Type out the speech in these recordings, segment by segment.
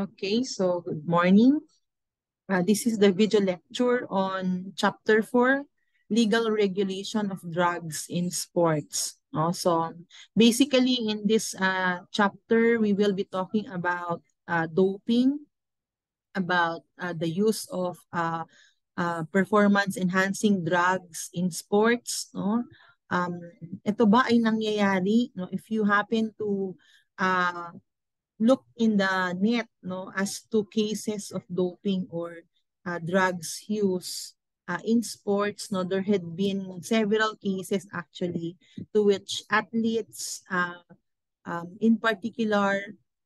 Okay, so good morning. This is the video lecture on Chapter 4, Legal Regulation of Drugs in Sports. So basically in this chapter, we will be talking about doping, about the use of performance-enhancing drugs in sports. No? Um, ito ba ay nangyayari? No? If you happen to uh, look in the net, no, as to cases of doping or drugs use in sports, no, there had been several cases actually to which athletes, in particular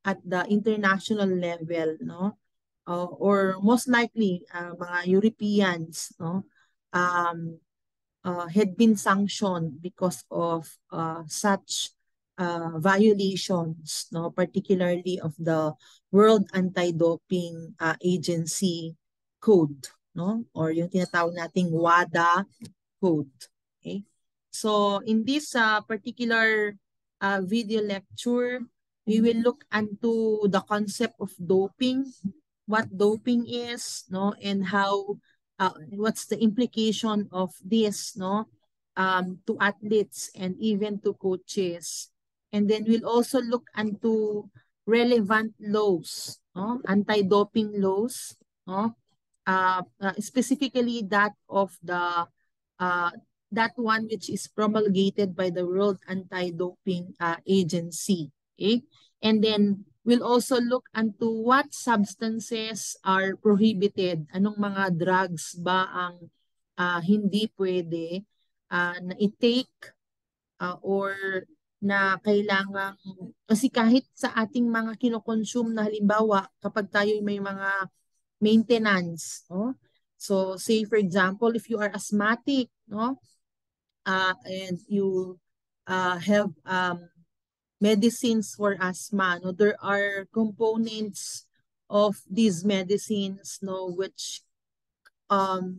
at the international level, no, or most likely mga Europeans, no, um, had been sanctioned because of such violations, no, particularly of the World Anti-Doping Agency code, no, or yung tinatawag nating WADA code. Okay? So in this particular video lecture, we will look into the concept of doping, what doping is, no, and how what's the implication of this, no, to athletes and even to coaches. And then we'll also look into relevant laws, no, anti-doping laws, no, specifically that of the uh, that one which is promulgated by the World Anti-Doping Agency. Okay? And then we'll also look into what substances are prohibited. Anong mga drugs ba ang hindi pwede na i-take or na kailangan, kasi kahit sa ating mga kinokonsume na halimbawa kapag tayo may mga maintenance, no? So say for example, if you are asthmatic, no, and you have medicines for asthma, no, there are components of these medicines, no, which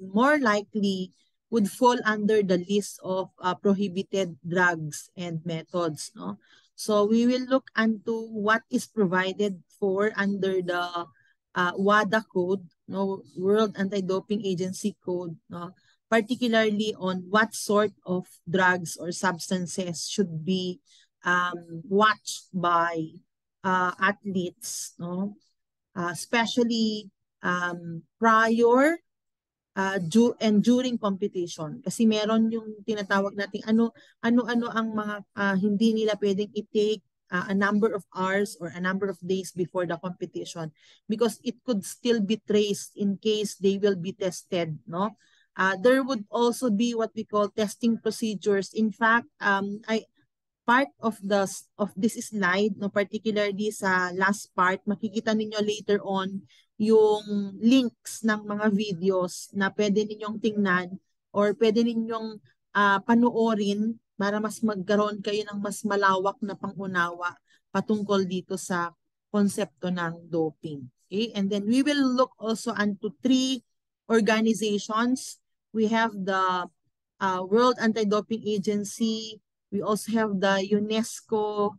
more likely would fall under the list of prohibited drugs and methods, no. So we will look into what is provided for under the WADA code, no, World Anti-Doping Agency code, no, particularly on what sort of drugs or substances should be watched by athletes, no, especially prior and during competition, kasi meron yung tinatawag nating ano ang mga hindi nila pwedeng i-take a number of hours or a number of days before the competition, because it could still be traced in case they will be tested, no. There would also be what we call testing procedures. In fact, I part of this slide, no, particularly sa last part, makikita ninyo later on yung links ng mga videos na pwede ninyong tingnan or pwede ninyong panuorin para mas magkaroon kayo ng mas malawak na pangunawa patungkol dito sa konsepto ng doping. Okay? And then we will look also into three organizations. We have the World Anti-Doping Agency. We also have the UNESCO,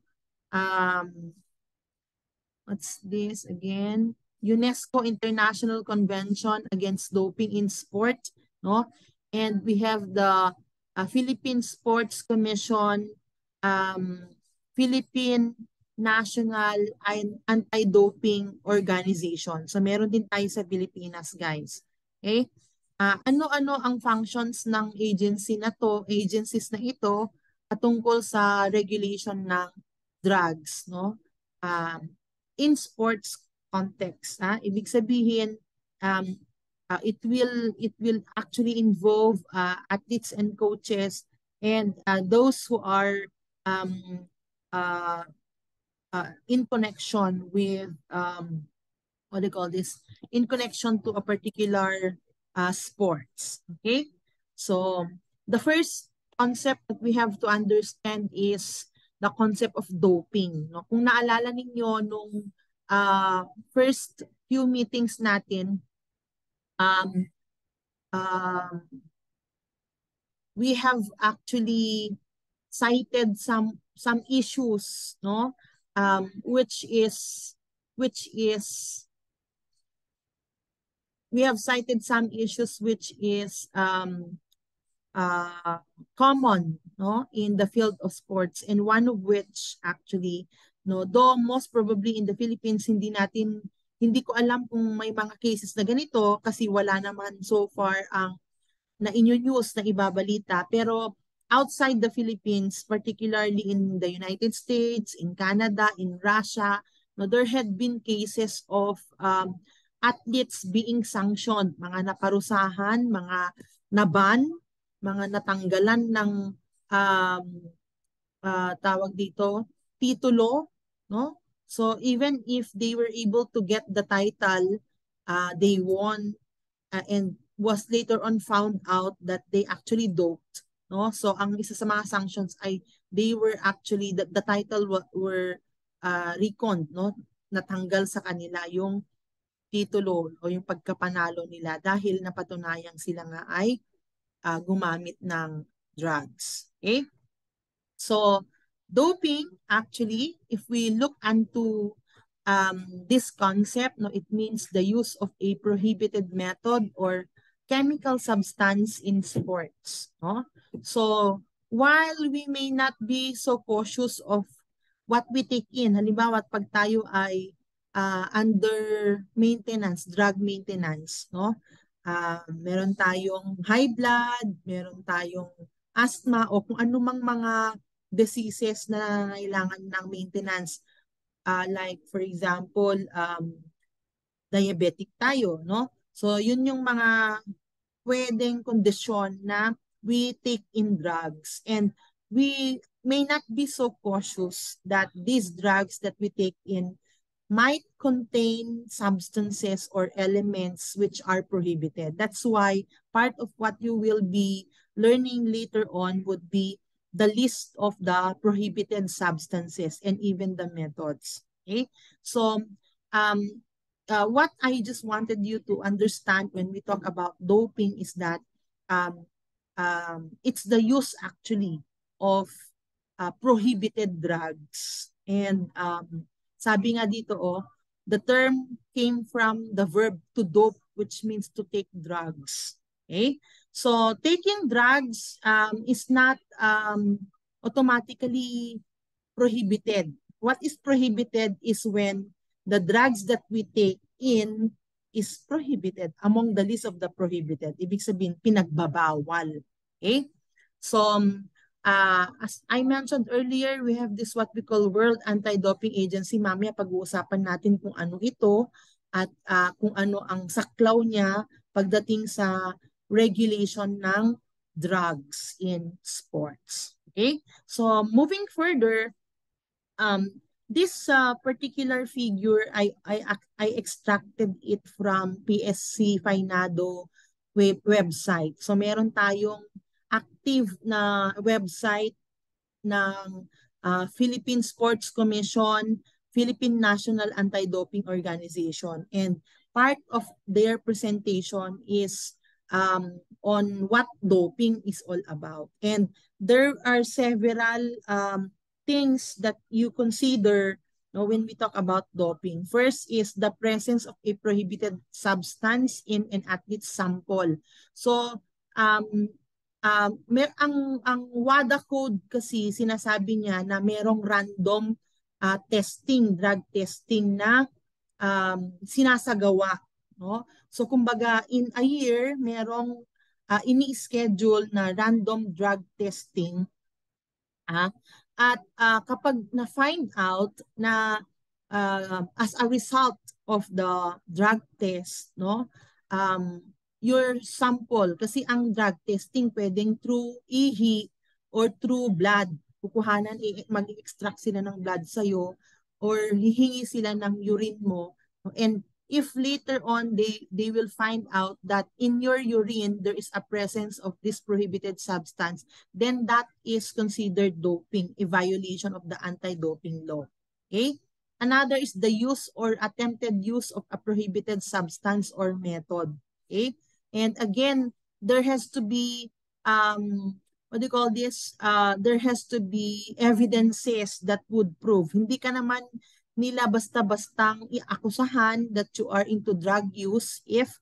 what's this again? UNESCO International Convention Against Doping in Sport, no? And we have the Philippine Sports Commission, Philippine National Anti-Doping Organization. So meron din tayo sa Pilipinas, guys. Okay? Ano-ano ang functions ng agencies na ito patungkol sa regulation ng drugs, no? In sports context, ibig sabihin it will actually involve athletes and coaches and those who are in connection with what do you call this? In connection to a particular sports. Okay? So the first concept that we have to understand is the concept of doping. No? Kung naalala ninyo nung first few meetings natin, we have actually cited some issues, no, which is we have cited some issues which is common, no, in the field of sports, and one of which actually, no, though most probably in the Philippines hindi ko alam kung may mga cases na ganito kasi wala naman so far ang na news na ibabalita, pero outside the Philippines, particularly in the United States, in Canada, in Russia, no, there had been cases of athletes being sanctioned, mga naparusahan, mga naban, mga natanggalan ng um, tawag dito, titulo, no? So even if they were able to get the title, they won and was later on found out that they actually doped, no? So ang isa sa mga sanctions ay they were actually the title were reconned, no? Natanggal sa kanila yung titulo o yung pagkapanalo nila dahil napatunayang sila nga ay gumamit ng drugs. Okay? So, doping, actually, if we look into this concept, no, it means the use of a prohibited method or chemical substance in sports. No? So, while we may not be so cautious of what we take in, halimbawa pag tayo ay under maintenance, drug maintenance, no? Meron tayong high blood, meron tayong asthma o kung anumang mga diseases na kailangan ng maintenance. Like for example, diabetic tayo, no? So yun yung mga pwedeng kondisyon na we take in drugs, and we may not be so cautious that these drugs that we take in might contain substances or elements which are prohibited. That's why part of what you will be learning later on would be the list of the prohibited substances and even the methods. Okay? So, what I just wanted you to understand when we talk about doping is that it's the use actually of prohibited drugs. And sabi nga dito, the term came from the verb to dope, which means to take drugs. Okay? So taking drugs is not automatically prohibited. What is prohibited is when the drugs that we take in is prohibited, among the list of the prohibited. Ibig sabihin, pinagbabawal. Okay? So, as I mentioned earlier, we have this what we call World Anti-Doping Agency. Mamaya pag-uusapan natin kung ano ito at kung ano ang saklaw niya pagdating sa regulation ng drugs in sports. Okay? So, moving further, this particular figure, I extracted it from PSC Finado website. So meron tayong active na website ng Philippine Sports Commission, Philippine National Anti-Doping Organization. And part of their presentation is on what doping is all about. And there are several things that you consider, no, when we talk about doping. First is the presence of a prohibited substance in an athlete's sample. So, ang WADA code kasi sinasabi niya na merong random testing, drug testing na sinasagawa. No? So, kumbaga, in a year, merong ini-schedule na random drug testing. At kapag na-find out na as a result of the drug test, no, your sample, kasi ang drug testing pwedeng through ihi or through blood. Kukuhanan, mag-extract sila ng blood sa'yo or hihingi sila ng urine mo. And if later on they will find out that in your urine there is a presence of this prohibited substance, then that is considered doping, a violation of the anti-doping law. Okay? Another is the use or attempted use of a prohibited substance or method. Okay? And again, there has to be what do you call this? There has to be evidences that would prove. Hindi ka naman nila basta-bastang iakusahan that you are into drug use if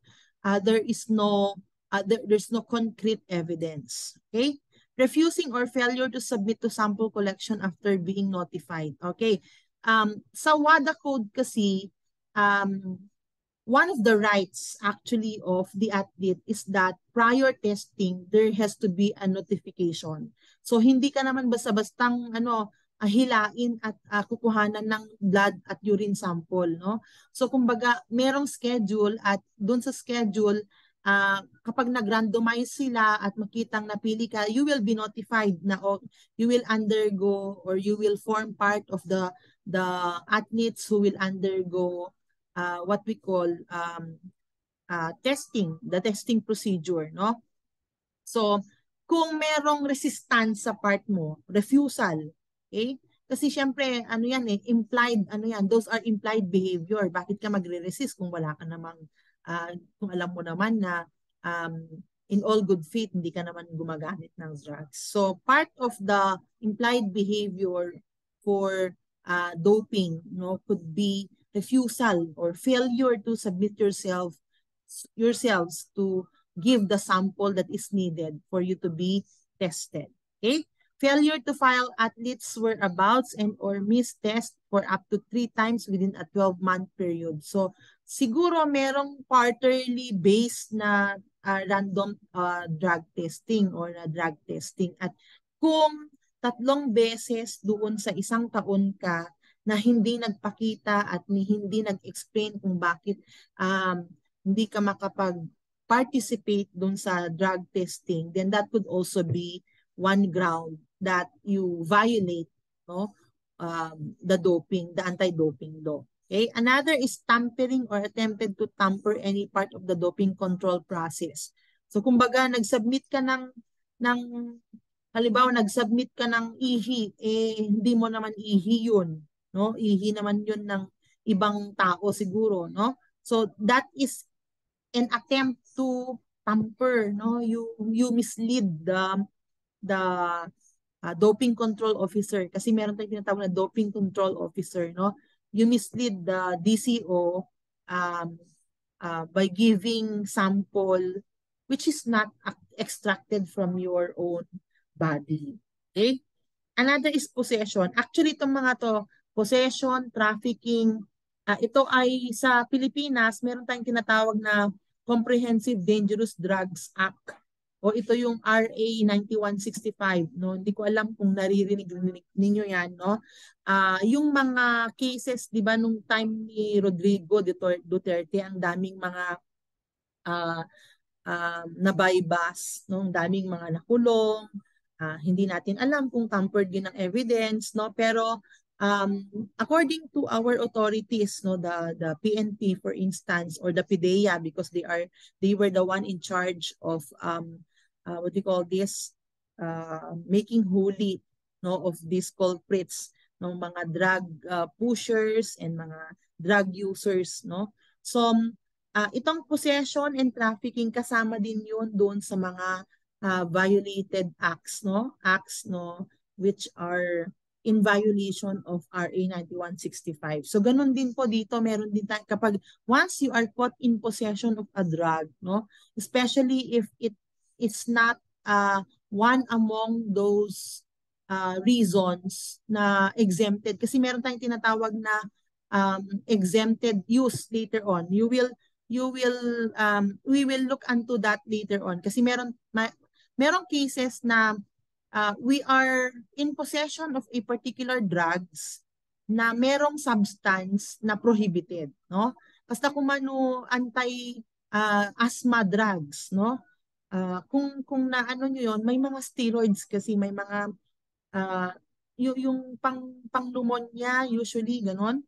there's no concrete evidence. Okay? Refusing or failure to submit to sample collection after being notified. Okay. Sa WADA code kasi, one of the rights actually of the athlete is that prior testing, there has to be a notification. So hindi ka naman basta-bastang hilain at kukuhanan ng blood at urine sample, no? So kumbaga, merong schedule at doon sa schedule, kapag nag-randomize sila at makitang napili ka, you will be notified na you will undergo or you will form part of the athletes who will undergo what we call testing, the testing procedure, no? So, kung merong resistance sa part mo, refusal, okay? Kasi syempre, implied, those are implied behavior. Bakit ka magre-resist kung wala ka namang, kung alam mo naman na in all good faith, hindi ka naman gumagamit ng drugs. So, part of the implied behavior for doping, no, could be refusal or failure to submit yourselves to give the sample that is needed for you to be tested. Okay? Failure to file athletes' whereabouts and or miss test for up to 3 times within a 12-month period. So, siguro merong quarterly based na random drug testing or na drug testing. At kung 3 beses doon sa isang taon ka na hindi nagpakita at hindi nag-explain kung bakit hindi ka participate dun sa drug testing, then that could also be one ground that you violate, no, the anti-doping law. Okay? Another is tampering or attempted to tamper any part of the doping control process. So kumbaga nagsubmit ka halimbawa nagsubmit ka ng ihi, hindi mo naman ihi yun, no? Ihi naman yun ng ibang tao siguro, no? So that is an attempt to tamper, no? You mislead the doping control officer kasi meron tayong tinatawag na doping control officer, no? You mislead the DCO by giving sample which is not extracted from your own body. Okay? Another is possession. Actually, itong mga to, possession, trafficking, ito ay sa Pilipinas, meron tayong tinatawag na Comprehensive Dangerous Drugs Act o ito yung RA 9165, no? Hindi ko alam kung naririnig ninyo yan, no? Yung mga cases, 'di ba, nung time ni Rodrigo Duterte, ang daming mga nabaybas, no? Ang daming mga nakulong. Hindi natin alam kung tampered din ng evidence, no? Pero according to our authorities, no, the PNP for instance, or the PDEA, because they were the one in charge of what do you call this, making holy, no, of these culprits, no, mga drug pushers and mga drug users, no. So itong possession and trafficking, kasama din yun doon sa mga violated acts, no, which are in violation of RA 9165. So ganun din po dito, meron din tayo kapag once you are caught in possession of a drug, no, especially if it's not one among those reasons na exempted, kasi meron tayong tinatawag na exempted use later on. We will look into that later on kasi merong cases na we are in possession of a particular drugs na merong substance na prohibited, no? Basta kung anti-asthma drugs, no? Kung naano nyo yun, may mga steroids kasi, may mga yung pang-pneumonia usually, ganon.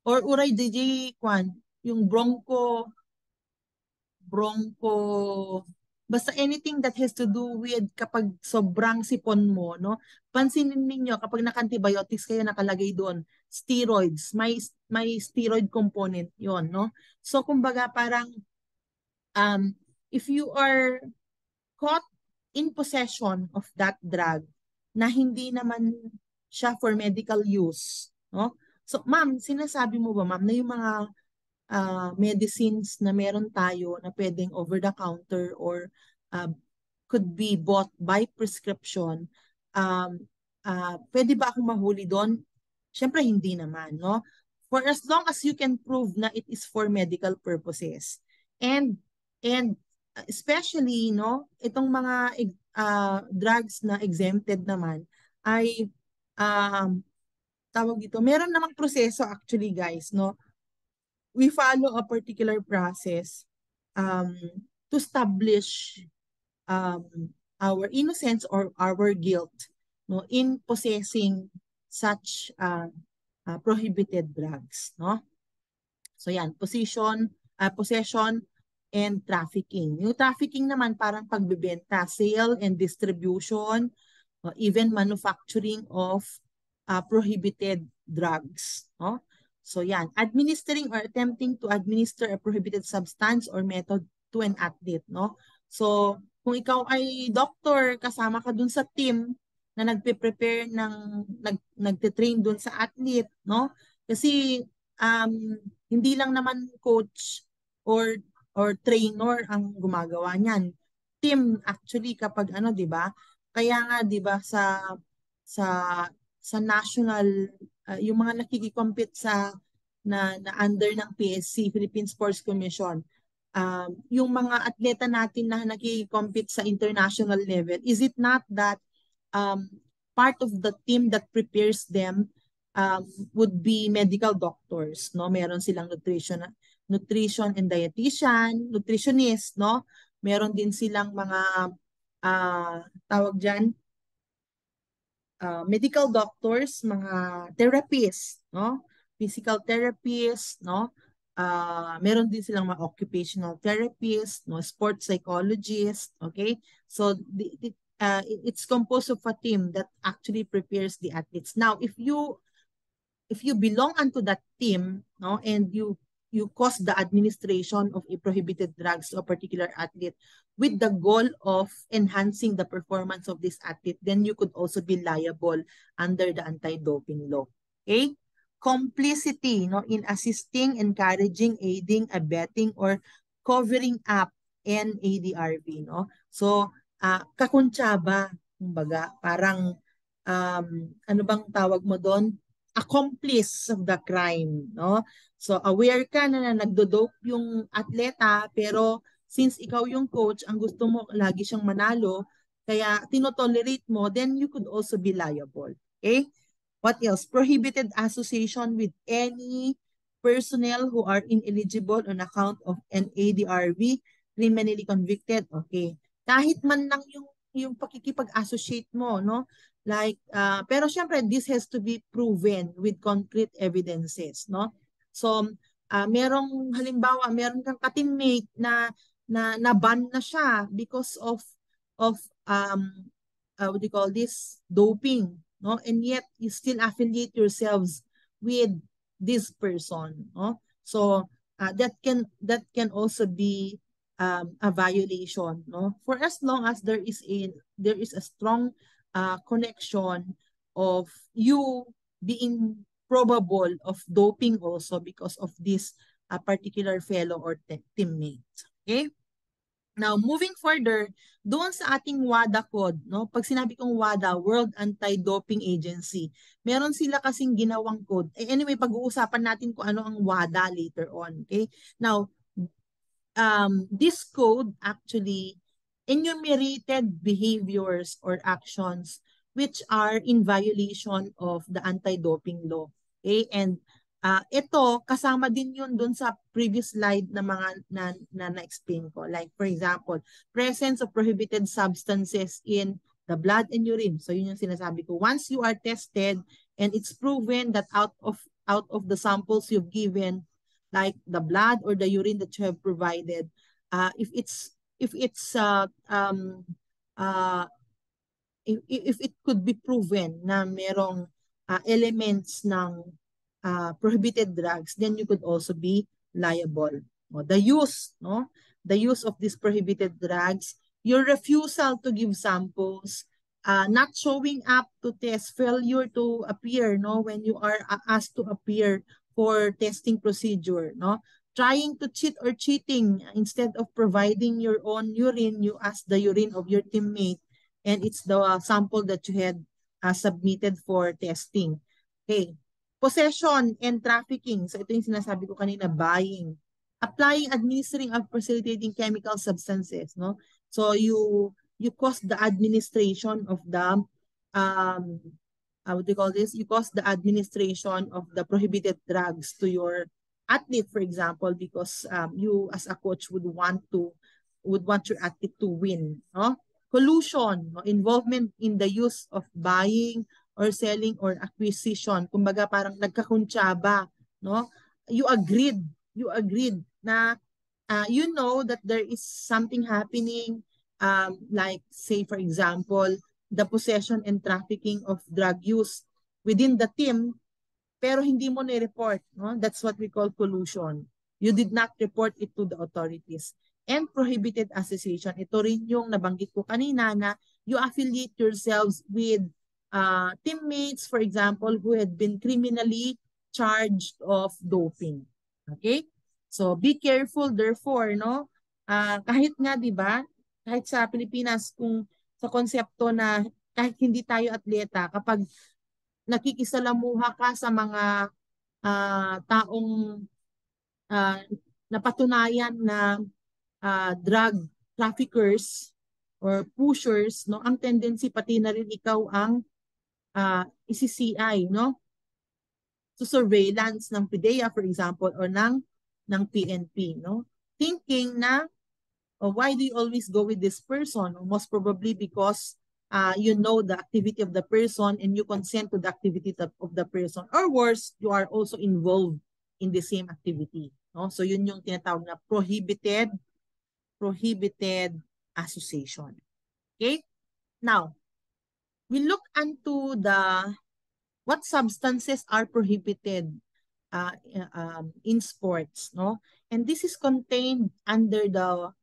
Or uray DJ Kwan, yung bronco, basta anything that has to do with kapag sobrang sipon mo, no? Pansinin ninyo kapag naka-antibiotics kayo nakalagay doon, steroids, may steroid component 'yon, no? So kumbaga parang if you are caught in possession of that drug na hindi naman siya for medical use, no? So ma'am, sinasabi mo ba ma'am na yung mga medicines na meron tayo na pwedeng over-the-counter or could be bought by prescription, pwede ba akong mahuli doon? Siyempre, hindi naman, no? For as long as you can prove na it is for medical purposes. And especially, no, itong mga drugs na exempted naman ay tawag dito, meron namang proseso actually, guys, no? We follow a particular process um, to establish our innocence or our guilt, no, in possessing such prohibited drugs, no? So yan, possession and trafficking. Yung trafficking naman parang pagbebenta, sale and distribution, even manufacturing of prohibited drugs, no? So yan, administering or attempting to administer a prohibited substance or method to an athlete, no? So kung ikaw ay doctor, kasama ka dun sa team na nagpe-prepare nagte-train dun sa athlete, no? Kasi hindi lang naman coach or trainer ang gumagawa niyan. Team actually kapag 'di ba? Kaya nga 'di ba sa sa national yung mga nakiki-compete sa na under ng PSC, Philippine Sports Commission, yung mga atleta natin na nakiki-compete sa international level, is it not that um, part of the team that prepares them would be medical doctors, no? Meron silang nutrition and dietitian, nutritionist, no? Meron din silang mga tawag diyan, medical doctors, mga therapists, no? Physical therapists, no? Meron din silang mga occupational therapists, no? Sports psychologists, okay? So it's composed of a team that actually prepares the athletes. Now, if you belong unto that team, no, and you cause the administration of a prohibited drugs to a particular athlete with the goal of enhancing the performance of this athlete, then you could also be liable under the anti-doping law. Okay? Complicity, no, in assisting, encouraging, aiding, abetting, or covering up NADRV, no? So, kakuntsaba, kumbaga, parang ano bang tawag mo doon? Accomplice of the crime, no? So aware ka na nagdo-dope yung atleta, pero since ikaw yung coach, ang gusto mo lagi siyang manalo, kaya tinotolerate mo, then you could also be liable. Okay? What else? Prohibited association with any personnel who are ineligible on account of an ADRV, criminally convicted. Okay. Kahit man lang yung pakikipag-associate mo, no? Like, pero syempre, this has to be proven with concrete evidences, no? So, merong, halimbawa, meron kang ka-teammate na ban na siya because of what do you call this? Doping, no? And yet, you still affiliate yourselves with this person, no? So, that can also be a violation, no? For as long as there is a strong connection of you being probable of doping also because of this particular fellow or teammate. Okay? Now, moving further, doon sa ating WADA code, no? Pag sinabi kong WADA, World Anti-Doping Agency, meron sila kasing ginawang code. Anyway, pag-uusapan natin kung ano ang WADA later on. Okay? Now, this code actually enumerated behaviors or actions which are in violation of the anti-doping law. Okay? And ito, kasama din yun dun sa previous slide na mga na-explain ko. Like for example, presence of prohibited substances in the blood and urine. So yun yung sinasabi ko. Once you are tested and it's proven that out of the samples you've given, like the blood or the urine that you have provided, if it could be proven na merong elements ng prohibited drugs, then you could also be liable. The use of these prohibited drugs, your refusal to give samples, not showing up to test, failure to appear, no, when you are asked to appear for testing procedure, no, trying to cheat or cheating. Instead of providing your own urine, you ask the urine of your teammate, and it's the sample that you had submitted for testing. Okay. Possession and trafficking. So ito yung sinasabi ko kanina, buying. Applying, administering, or facilitating chemical substances. No? So you cause the administration of the what do you call this? You cause the administration of the prohibited drugs to your athlete, for example, because you as a coach would want your athlete to win. No? Collusion, no? Involvement in the use of buying or selling or acquisition. Kumbaga parang nagkakuntsaba, no? You agreed na you know that there is something happening, like say for example, the possession and trafficking of drug use within the team, pero hindi mo ni-report. No? That's what we call collusion. You did not report it to the authorities. And prohibited association. Ito rin yung nabanggit ko kanina na you affiliate yourselves with teammates, for example, who had been criminally charged of doping. Okay? So be careful therefore, no? Kahit nga 'di ba, kahit sa Pilipinas kung sa konsepto na kahit hindi tayo atleta, kapag nakikisalamuha ka sa mga taong napatunayan na drug traffickers or pushers, no, ang tendency pati na rin ikaw ang isi-CI, no? So surveillance ng PDEA, for example, or ng PNP, no? Thinking na, why do you always go with this person? Most probably because you know the activity of the person and you consent to the activity of the person. Or worse, you are also involved in the same activity. No? So yun yung tinatawag na prohibited association. Okay? Now, we look into what substances are prohibited in sports, no? And this is contained under the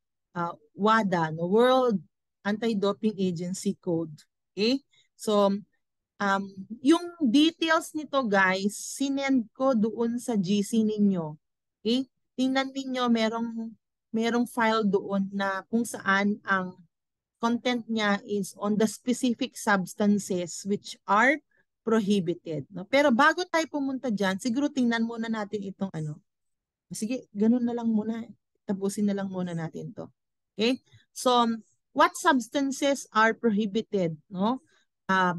WADA, no? World Anti-Doping Agency Code. Okay? So, yung details nito guys, sinend ko doon sa GC ninyo. Okay? Tingnan ninyo, merong file doon na kung saan ang content niya is on the specific substances which are prohibited. No? Pero bago tayo pumunta dyan, siguro tingnan muna natin itong ano. Sige, ganun na lang muna. Tapusin na lang muna natin to. Okay? So, what substances are prohibited, no?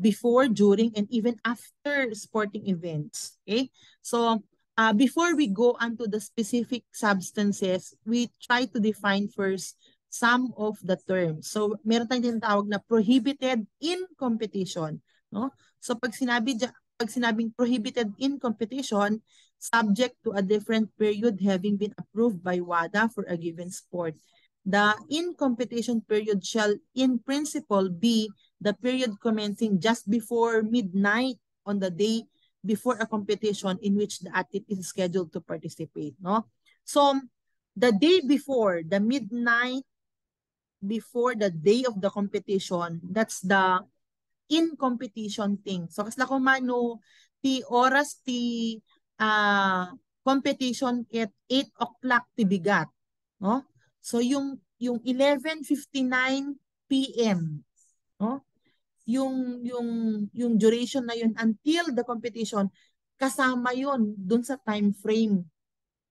Before, during, and even after sporting events. Okay? So, before we go onto the specific substances, we try to define first some of the terms. So, meron tayong tinatawag na prohibited in competition, no? So, pag sinabing prohibited in competition, subject to a different period having been approved by WADA for a given sport. The in-competition period shall in principle be the period commencing just before midnight on the day before a competition in which the athlete is scheduled to participate. No? So, the day before, the midnight before the day of the competition, that's the in-competition thing. So, kasla kung mano, ti oras ti competition at 8 o'clock ti bigat. No? So, yung 11:59 p.m., no? Yung duration na yun until the competition, kasama yun dun sa time frame.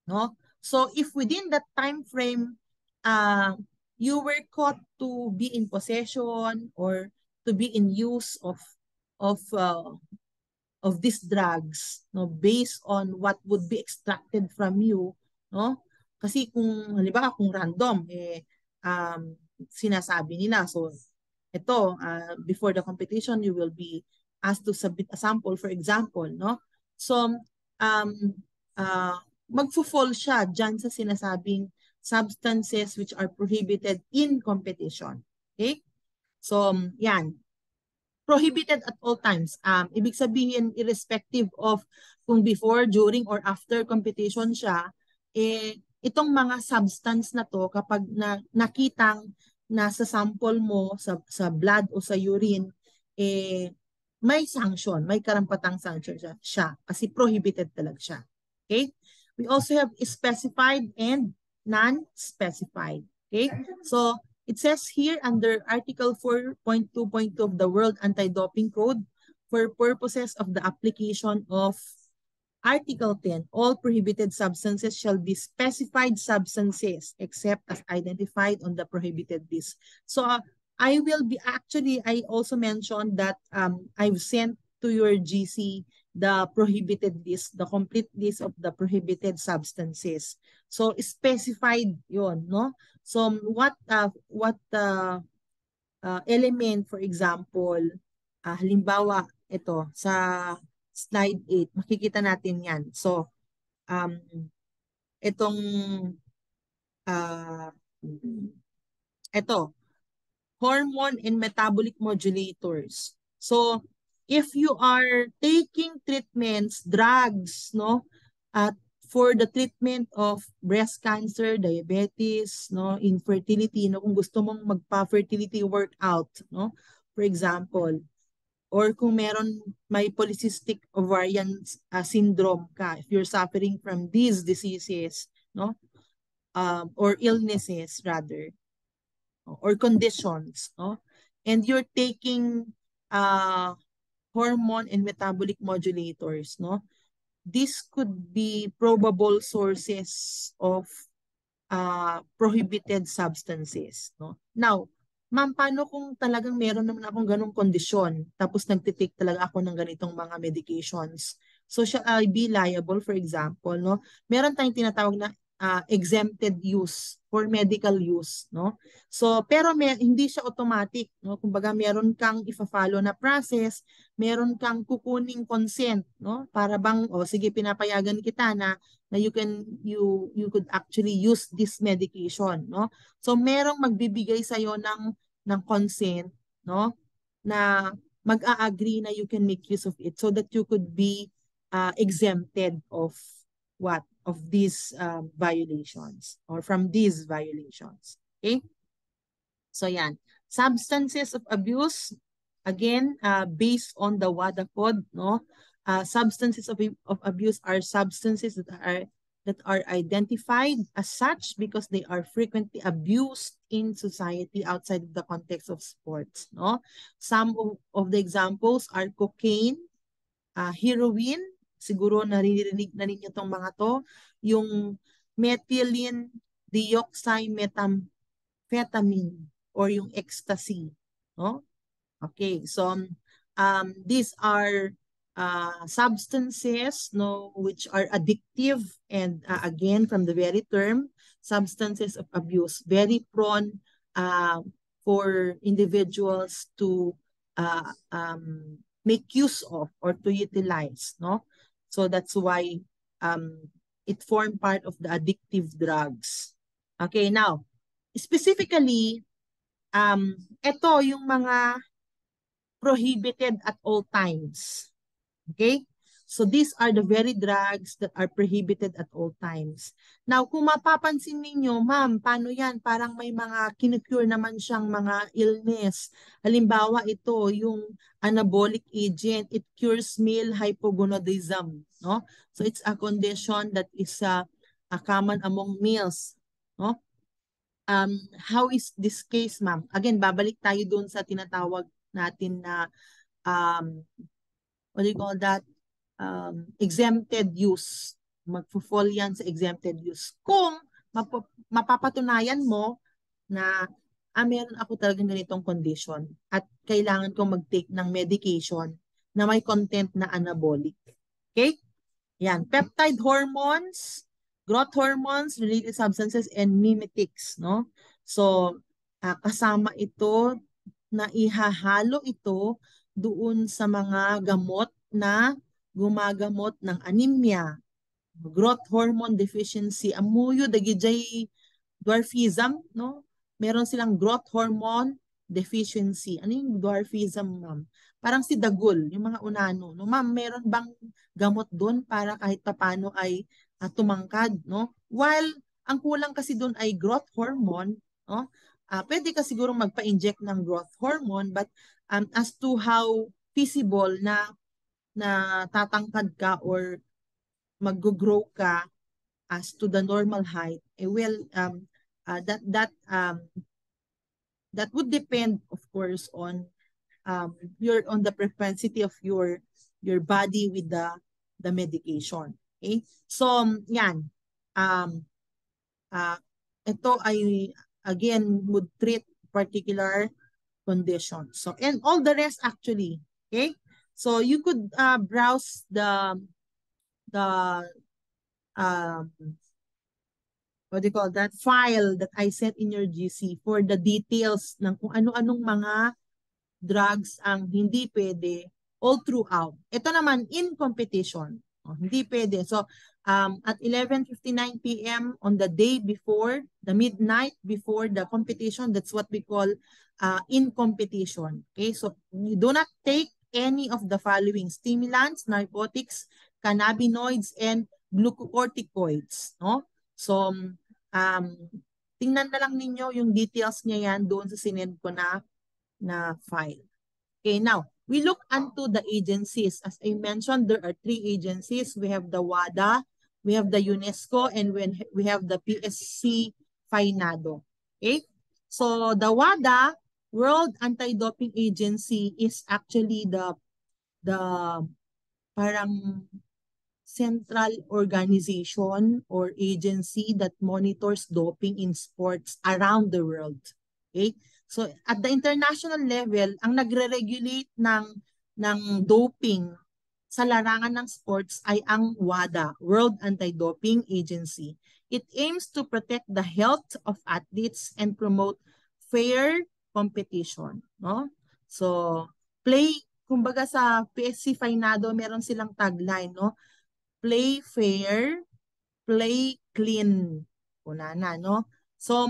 No? So, if within that time frame, you were caught to be in possession or to be in use of these drugs, no, based on what would be extracted from you, no? Kasi kung halimbawa kung random sinasabi nila, so ito before the competition you will be asked to submit a sample, for example, no? So magfo-fall siya dyan sa sinasabing substances which are prohibited in competition. Okay? So, yan. Prohibited at all times. Ibig sabihin, irrespective of kung before, during, or after competition siya, itong mga substance na to, kapag nakitang nasa sample mo, sa blood o sa urine, may sanction, may karampatang sanction siya kasi prohibited talaga siya. Okay? We also have specified and non-specified. Okay, so it says here under Article 4.2.2 of the World Anti-Doping Code, for purposes of the application of Article 10, all prohibited substances shall be specified substances except as identified on the prohibited list. So I will be actually, I also mentioned that I've sent to your GC the prohibited list, the complete list of the prohibited substances. So specified yon, no? So what element, for example, halimbawa ito sa slide 8, makikita natin yan. So um, itong ito, hormone and metabolic modulators. So if you are taking treatments, drugs, no, for the treatment of breast cancer, diabetes, no, infertility, no, kung gusto mong magpa-fertility workout, no, for example, or kung may polycystic ovarian syndrome ka, if you're suffering from these diseases, no, or illnesses rather, or conditions, no, and you're taking hormone and metabolic modulators, no, this could be probable sources of prohibited substances, no. Now, ma'am, paano kung talagang meron naman akong ganong kondisyon tapos nagtitake talaga ako ng ganitong mga medications? So, shall I be liable, for example, no? Meron tayong tinatawag na exempted use for medical use, no? So, pero hindi siya automatic, no? Kumbaga, meron kang ifa-follow na process, meron kang kukuning consent, no? Para bang, sige, pinapayagan kita na you could actually use this medication, no? So merong magbibigay sa iyo ng consent, no? Na mag-a-agree na you can make use of it so that you could be exempted of these violations or from these violations. Okay? So yan. Substances of abuse, again, based on the WADA code, no? Substances of abuse are substances that are identified as such because they are frequently abused in society outside of the context of sports, no? Some of the examples are cocaine, heroin, siguro naririnig na ninyo itong mga to, yung methylene dioxymethamphetamine or yung ecstasy, no? Okay, so these are substances, no, which are addictive and again from the very term, substances of abuse, very prone for individuals to make use of or to utilize, no? So that's why it formed part of the addictive drugs. Okay, now specifically, ito yung mga prohibited at all times. Okay? So these are the very drugs that are prohibited at all times. Now, kung mapapansin ninyo, ma'am, paano yan? Parang may mga kinukure naman siyang mga illness. Halimbawa, ito, yung anabolic agent, it cures male hypogonadism. No? So it's a condition that is common among males. No? How is this case, ma'am? Again, babalik tayo doon sa tinatawag natin na what do you call that? Exempted use. Magpo-fall yan sa exempted use. Kung mapapatunayan mo na meron ako talagang ganitong condition at kailangan kong mag-take ng medication na may content na anabolic. Okay? Yan. Peptide hormones, growth hormones, related substances, and mimetics. No? So, kasama ito na ihahalo ito doon sa mga gamot na gumagamot ng anemia, growth hormone deficiency, amuyo dagijay dwarfism, no? Meron silang growth hormone deficiency. Ano yung dwarfism, ma'am? Parang si Dagul, yung mga unano. No, ma'am, meron bang gamot doon para kahit paano ay tumangkad, no? While ang kulang kasi doon ay growth hormone, no? Pwede ka siguro magpa-inject ng growth hormone, but as to how feasible na tatangkad ka or mag-grow ka, as to the normal height, that would depend, of course, on the propensity of your body with the medication. Okay? So, yan. Ito ay, again, would treat particular conditions. So, and all the rest actually. Okay? So, you could browse the um, what do you call that, file that I sent in your GC for the details ng kung ano-anong mga drugs ang hindi pwede all throughout. Ito naman, in competition. Hindi pwede. So, at 11:59 p.m. on the day before, the midnight before the competition, that's what we call in competition. Okay? So, you do not take any of the following: stimulants, narcotics, cannabinoids, and glucocorticoids. No? So, tingnan na lang ninyo yung details niya yan doon sa sinend ko na file. Okay, now, we look into the agencies. As I mentioned, there are 3 agencies. We have the WADA, we have the UNESCO, and we have the PSC Finado. Okay? So, the WADA, World Anti-Doping Agency, is actually the parang central organization or agency that monitors doping in sports around the world. Okay? So at the international level, ang nagre-regulate ng doping sa larangan ng sports ay ang WADA, World Anti-Doping Agency. It aims to protect the health of athletes and promote fair competition, no? So kumbaga sa PSC Finado, meron silang tagline, no? Play fair, play clean. Una na, no? So,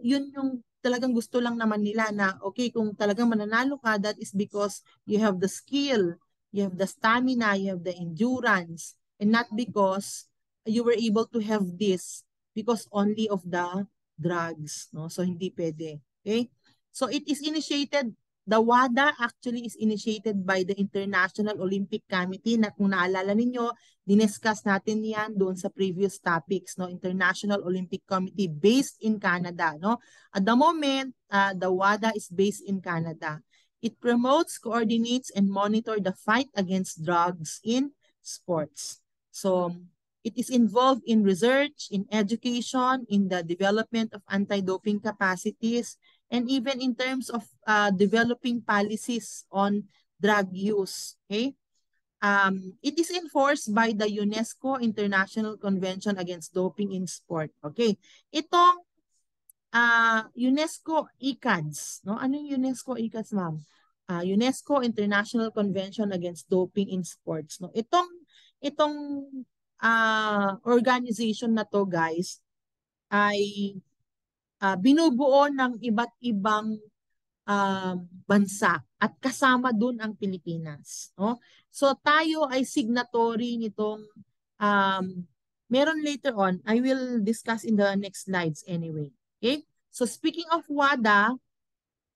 yun yung talagang gusto lang naman nila na, okay, kung talagang mananalo ka, that is because you have the skill, you have the stamina, you have the endurance, and not because you were able to have this because only of the drugs, no? So, hindi pwede. Okay? So, it is initiated. The WADA actually is initiated by the International Olympic Committee na kung naalala ninyo, diniscuss natin yan doon sa previous topics, no? International Olympic Committee based in Canada, no? At the moment, the WADA is based in Canada. It promotes, coordinates, and monitor the fight against drugs in sports. So, it is involved in research, in education, in the development of anti-doping capacities, and even in terms of developing policies on drug use. Okay? It is enforced by the UNESCO International Convention Against Doping in Sport. Okay. Itong UNESCO ICADS. No? Ano yung UNESCO ICADS, ma'am? UNESCO International Convention Against Doping in Sports. No? Itong organization na to, guys, ay binubuo ng iba't ibang bansa at kasama dun ang Pilipinas. No? So tayo ay signatory nitong, meron later on, I will discuss in the next slides anyway. Okay? So speaking of WADA,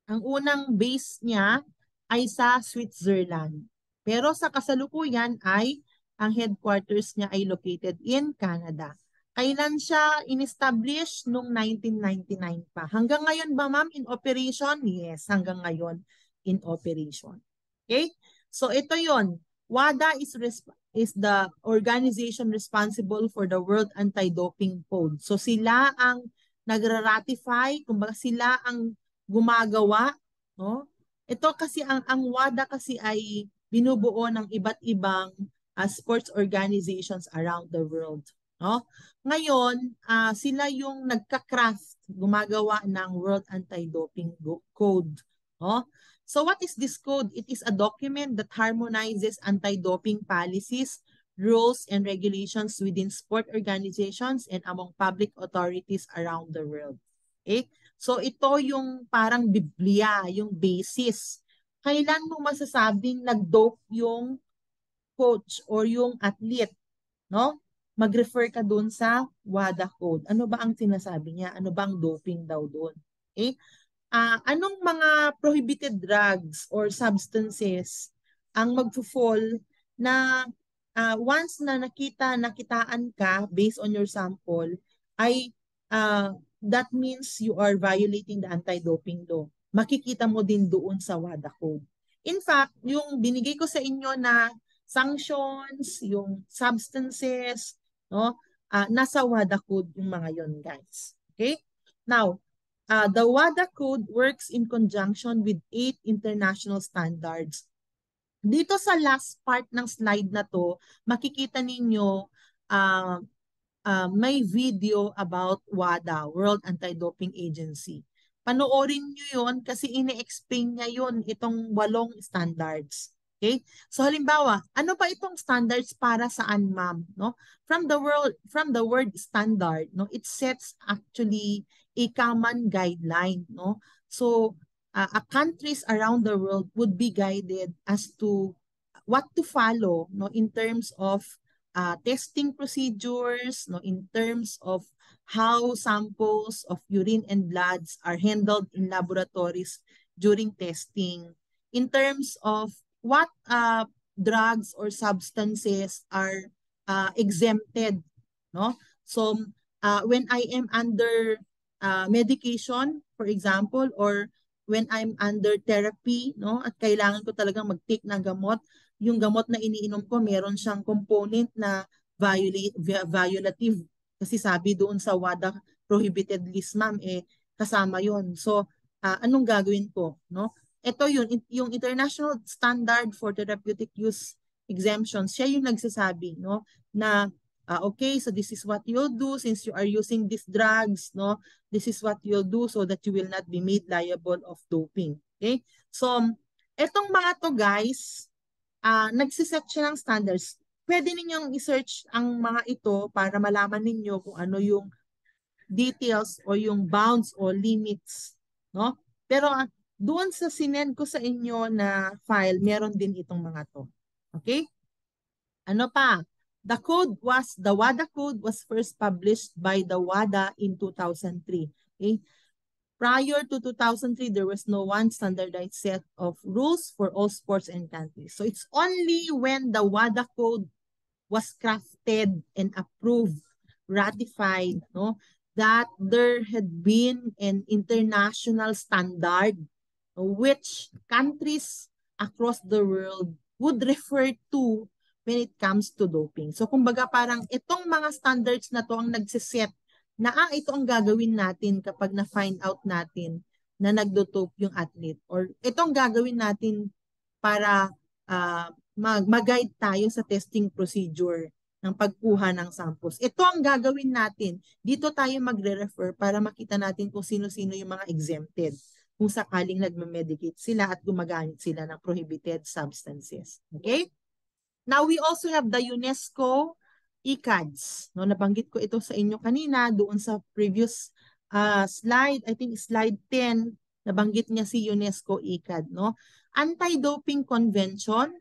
ang unang base niya ay sa Switzerland. Pero sa kasalukuyan ay ang headquarters niya ay located in Canada. Kailan siya in-establish? Noong 1999 pa. Hanggang ngayon ba, ma'am, in operation? Yes, hanggang ngayon in operation. Okay? So ito yon. WADA is the organization responsible for the World Anti-Doping Code. So sila ang nagra-ratify, kumbaga sila ang gumagawa, no? Ito kasi ang WADA kasi ay binubuo ng iba't ibang sports organizations around the world, no? Ngayon, sila yung nagka-craft, gumagawa ng World Anti-Doping Code, no? So what is this code? It is a document that harmonizes anti-doping policies, rules, and regulations within sport organizations and among public authorities around the world. Okay? So ito yung parang Biblia, yung basis. Kailan mo masasabing nag-dope yung coach or yung athlete, no? Mag-refer ka dun sa WADA code. Ano ba ang sinasabi niya? Ano bang doping daw dun? Okay? Anong mga prohibited drugs or substances ang magfo-fall na once na nakitaan ka based on your sample, ay that means you are violating the anti-doping law. Makikita mo din doon sa WADA code. In fact, yung binigay ko sa inyo na sanctions, yung substances, no, nasa WADA code yung mga yon, guys. Okay? Now, the WADA code works in conjunction with 8 international standards. Dito sa last part ng slide na to, makikita ninyo may video about WADA, World Anti-Doping Agency. Panoorin nyo yun kasi ine-explain niya yun itong 8 standards. Okay? So halimbawa, ano pa itong standards para saan, ma'am? No? From the word standard, no, it sets actually a common guideline, no? So countries around the world would be guided as to what to follow, no, in terms of testing procedures, no, in terms of how samples of urine and bloods are handled in laboratories during testing, in terms of what drugs or substances are exempted, no? So when I am under medication, for example, or when I'm under therapy, no, at kailangan ko talagang mag-take ng gamot, yung gamot na iniinom ko, meron siyang component na violative. Kasi sabi doon sa WADA prohibited list, ma'am, kasama yon. So, anong gagawin ko? No? Ito yun, yung International Standard for Therapeutic Use Exemptions, siya yung nagsasabi, no, na okay, so this is what you'll do since you are using these drugs, no? This is what you'll do so that you will not be made liable of doping. Okay? So, etong mga to, guys, nagsiset siya ng standards. Pwede ninyong i-search ang mga ito para malaman ninyo kung ano yung details o yung bounds o limits, no? Pero doon sa sinend ko sa inyo na file, meron din itong mga to. Okay? Ano pa? The WADA code was first published by the WADA in 2003. Okay? Prior to 2003, there was no one standardized set of rules for all sports and countries. So it's only when the WADA code was crafted and approved, ratified, no, that there had been an international standard which countries across the world would refer to when it comes to doping. So kumbaga parang itong mga standards na to ang nagsiset na ito ang gagawin natin kapag na-find out natin na nagdodope yung athlete, or itong gagawin natin para mag-guide tayo sa testing procedure ng pagkuha ng samples. Ito ang gagawin natin. Dito tayo magre-refer para makita natin kung sino-sino yung mga exempted kung sakaling nagme-medicate sila at gumagamit sila ng prohibited substances. Okay? Now, we also have the UNESCO ECADS. No, nabanggit ko ito sa inyo kanina doon sa previous slide. I think slide 10, nabanggit niya si UNESCO ECAD. No? Anti-Doping Convention.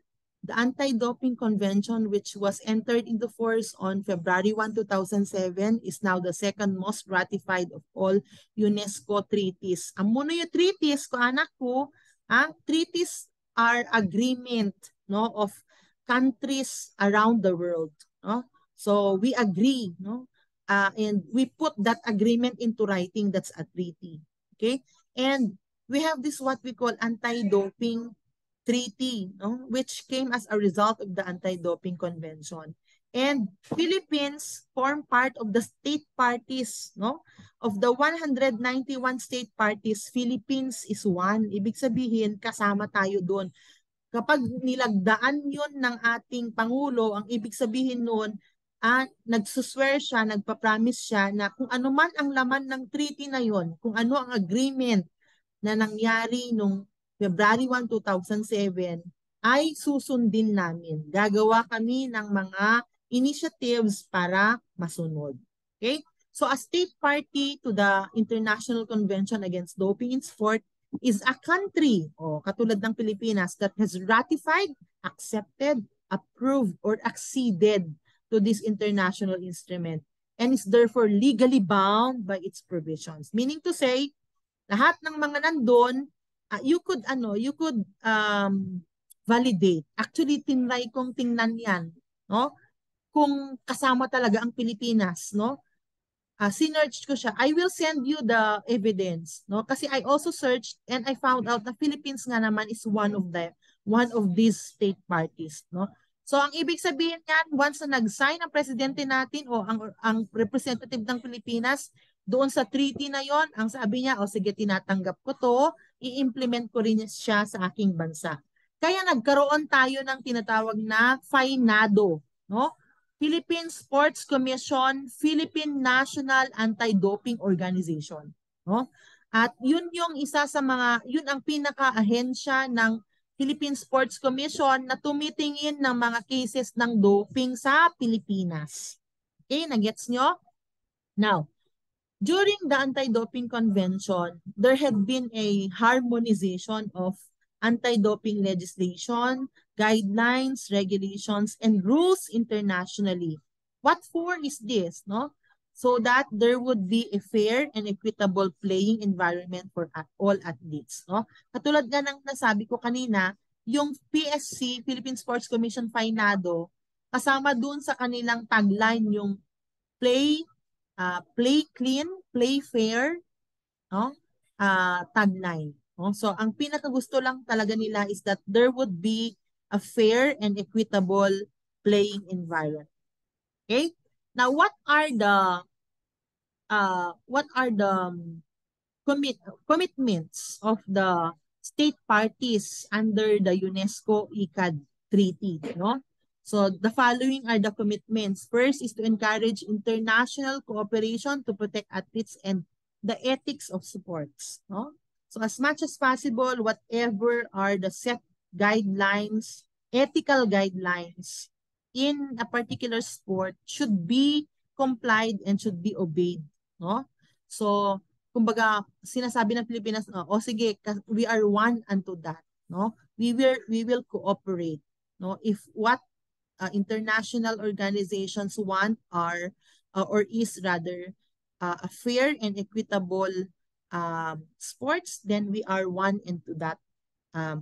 The Anti-Doping Convention, which was entered into force on February 1, 2007, is now the second most ratified of all UNESCO treaties. Ang muna yung treaties ko, anak ko, treaties are agreement, no, of countries around the world. No? So we agree, no? And we put that agreement into writing. That's a treaty. Okay? And we have this what we call anti-doping treaty, no? Which came as a result of the Anti-Doping Convention. And Philippines form part of the state parties, no? Of the 191 state parties, Philippines is one. Ibig sabihin, kasama tayo doon. Kapag nilagdaan yun ng ating Pangulo, ang ibig sabihin noon, nagsuswear siya, nagpapromise siya na kung ano man ang laman ng treaty na yun, kung ano ang agreement na nangyari nung February 1, 2007, ay susundin namin. Gagawa kami ng mga initiatives para masunod. Okay? So a state party to the International Convention Against Doping in Sport is a country, katulad ng Pilipinas, that has ratified, accepted, approved, or acceded to this international instrument and is therefore legally bound by its provisions. Meaning to say, lahat ng mga nandun, you could validate. Actually, tinry kong tingnan yan no? Kung kasama talaga ang Pilipinas, no? Sinearch ko siya. I will send you the evidence, no? Kasi I also searched and I found out na Philippines nga naman is one of these state parties, no? So ang ibig sabihin niyan, once na nag-sign ang presidente natin o ang representative ng Pilipinas doon sa treaty na yon, ang sabi niya, o sige, tinatanggap ko to, i-implement ko rin siya sa aking bansa. Kaya nagkaroon tayo ng tinatawag na FINADO, no? Philippine Sports Commission, Philippine National Anti-Doping Organization, no? At yun yung isa sa mga, yun ang pinaka-ahensya ng Philippine Sports Commission na tumitingin ng mga cases ng doping sa Pilipinas. Okay, nagets nyo? Now, during the Anti-Doping Convention, there had been a harmonization of anti-doping legislation, guidelines, regulations, and rules internationally. What for is this, no? So that there would be a fair and equitable playing environment for all athletes, no? Katulad nga ng nasabi ko kanina, yung PSC, Philippine Sports Commission FINADO, kasama dun sa kanilang tagline yung play clean, play fair, no? Tagline. No? So, ang pinakagusto lang talaga nila is that there would be a fair and equitable playing environment. Okay? Now, what are the commitments of the state parties under the UNESCO ICAD Treaty, no? So the following are the commitments. First is to encourage international cooperation to protect athletes and the ethics of sports, no? So as much as possible, whatever are the set guidelines, ethical guidelines in a particular sport should be complied and should be obeyed, no? So kumbaga sinasabi ng Pilipinas, o sige, we are one unto that, no? We will cooperate, no? If what international organizations want are or is rather a fair and equitable sports, then we are one into that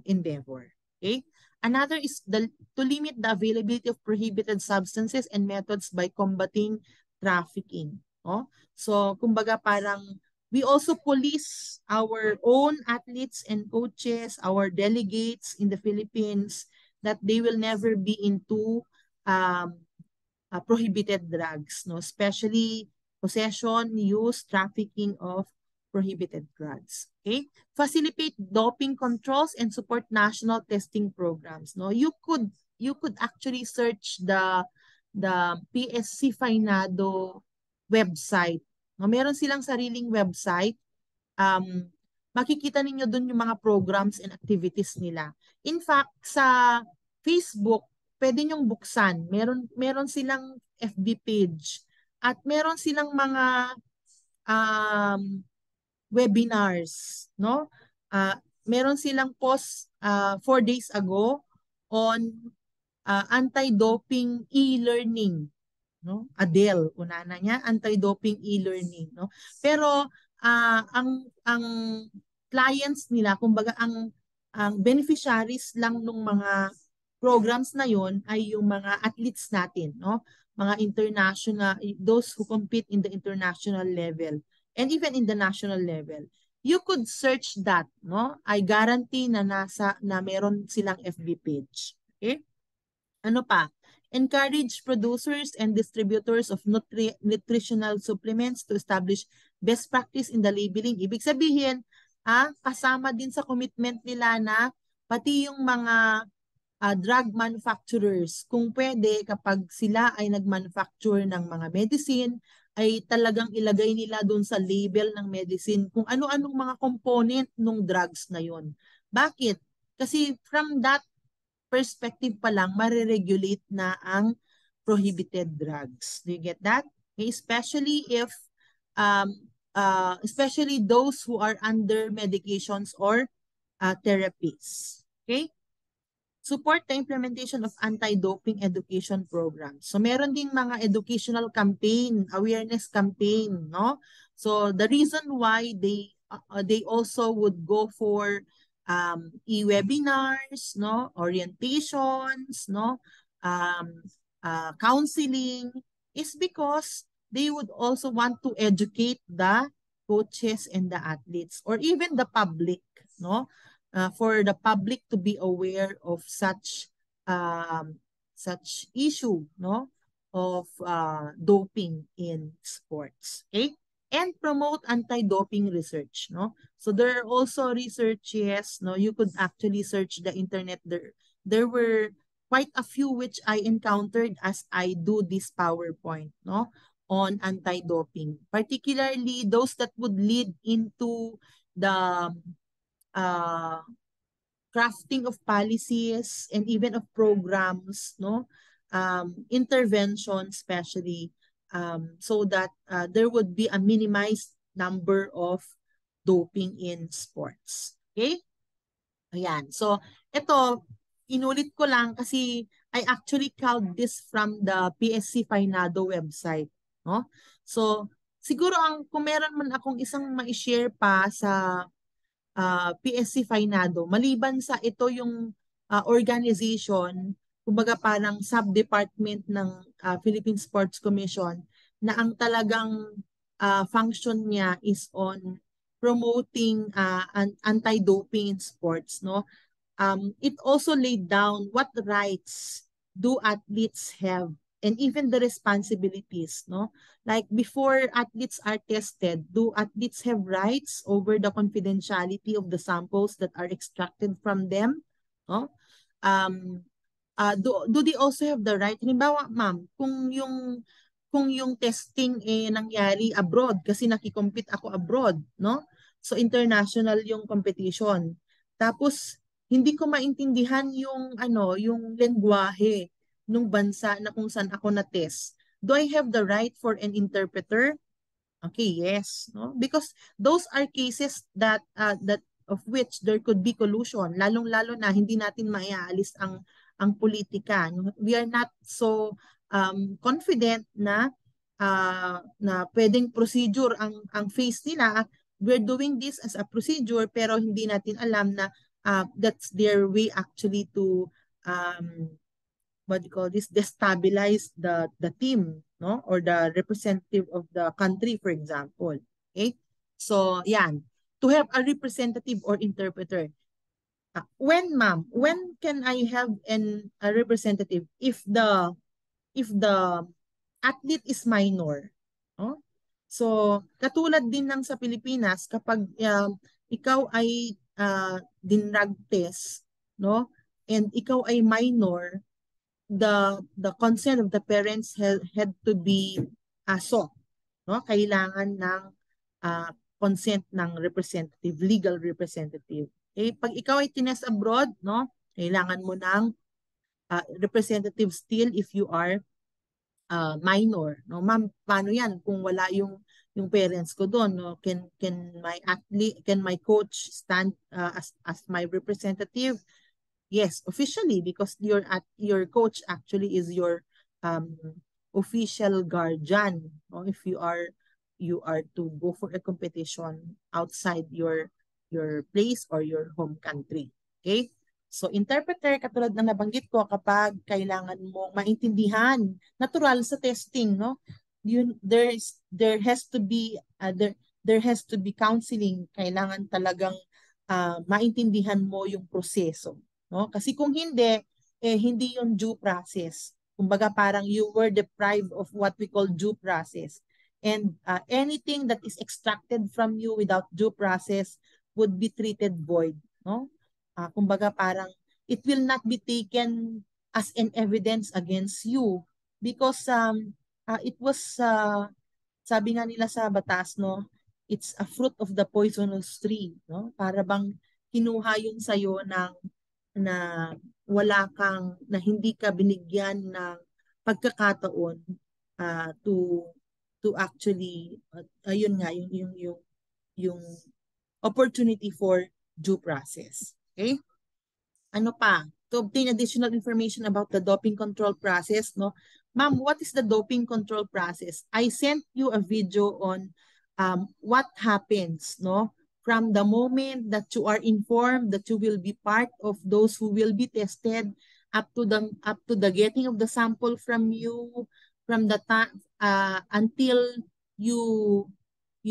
endeavor. Okay? Another is to limit the availability of prohibited substances and methods by combating trafficking. No? So, kumbaga parang we also police our own athletes and coaches, our delegates in the Philippines, that they will never be into um, prohibited drugs, no? Especially possession, use, trafficking of prohibited drugs. Okay? Facilitate doping controls and support national testing programs. No, you could actually search the PSC Finado website. No, meron silang sariling website. Makikita ninyo doon yung mga programs and activities nila. In fact, sa Facebook, pwede nyong buksan. Meron silang FB page at meron silang mga webinars, no? Meron silang post 4 days ago on anti-doping e-learning, no? ADEL, una na niya, anti-doping e-learning, no? Pero ang clients nila, kumbaga ang beneficiaries lang ng mga programs na yon ay yung mga athletes natin, no? Mga international, those who compete in the international level and even in the national level. You could search that, no? I guarantee na meron silang FB page. Okay? Ano pa? Encourage producers and distributors of nutritional supplements to establish best practice in the labeling. Ibig sabihin, kasama din sa commitment nila na pati yung mga drug manufacturers, kung pwede kapag sila ay nag-manufacture ng mga medicine, ay talagang ilagay nila doon sa label ng medicine kung ano-anong mga component ng drugs na yon. Bakit? Kasi from that perspective pa lang, mariregulate na ang prohibited drugs. Do you get that? Okay, especially those who are under medications or therapies. Okay? Support the implementation of anti-doping education programs. So meron ding mga educational campaign, awareness campaign, no? So the reason why they also would go for e-webinars, no, orientations, no, counseling, is because they would also want to educate the coaches and the athletes or even the public, no? For the public to be aware of such issue, no? Of doping in sports, okay? And promote anti-doping research, no? So there are also researches, no? You could actually search the internet. There were quite a few which I encountered as I do this PowerPoint, no, on anti-doping, particularly those that would lead into the uh, crafting of policies and even of programs, no, intervention especially, so that there would be a minimized number of doping in sports. Okay? Ayan. So, ito, inulit ko lang kasi I actually called this from the PSC Fainado website. No? So, siguro kung meron man akong isang ma-share pa sa PSC Fainado, maliban sa ito yung organization, kumbaga parang sub-department ng Philippine Sports Commission, na ang talagang function niya is on promoting anti-doping in sports, no? It also laid down what rights do athletes have and even the responsibilities, no? Like before athletes are tested, do athletes have rights over the confidentiality of the samples that are extracted from them? No? Um, do they also have the right? Halimbawa, ma'am, kung yung testing nangyari abroad kasi nakikompete ako abroad, no? So international yung competition. Tapos hindi ko maintindihan yung lengguwahe nung bansa na kung saan ako na-test. Do I have the right for an interpreter? Okay, yes, no? Because those are cases that of which there could be collusion, lalong-lalo na hindi natin maiaalis ang politika. No? We are not so confident na pwedeng procedure ang face nila. We're doing this as a procedure pero hindi natin alam na that's their way actually to what do you call this, destabilize the team, no, or the representative of the country, for example. Okay, so yan, to have a representative or interpreter. When can I have a representative? If the athlete is minor, no? So katulad din ng sa Pilipinas, kapag ikaw ay dinrug test, no, and ikaw ay minor, the consent of the parents had to be sought, no? Kailangan ng consent ng representative, legal representative. Okay? Pag ikaw ay tinest abroad, no, kailangan mo ng representative still if you are minor, no? Ma'am, paano 'yan kung wala yung parents ko doon, no? Can my coach stand as my representative? Yes, officially, because your coach actually is your official guardian. No? If you are to go for a competition outside your place or your home country. Okay? So interpreter, katulad ng nabanggit ko, kapag kailangan mo maintindihan, natural sa testing, no? There has to be counseling. Kailangan talagang maintindihan mo yung proseso. No? Kasi kung hindi, hindi yung due process. Kumbaga parang you were deprived of what we call due process. And anything that is extracted from you without due process would be treated void. No? Kumbaga parang it will not be taken as an evidence against you because it was, sabi nga nila sa batas, no? It's a fruit of the poisonous tree. No? Para bang kinuha yun sa'yo na hindi ka binigyan ng pagkakataon to actually ayun nga yung opportunity for due process. Okay? Ano pa? To obtain additional information about the doping control process, no? Ma'am, what is the doping control process? I sent you a video on what happens, no? From the moment that you are informed that you will be part of those who will be tested up to the getting of the sample from you, from the time until you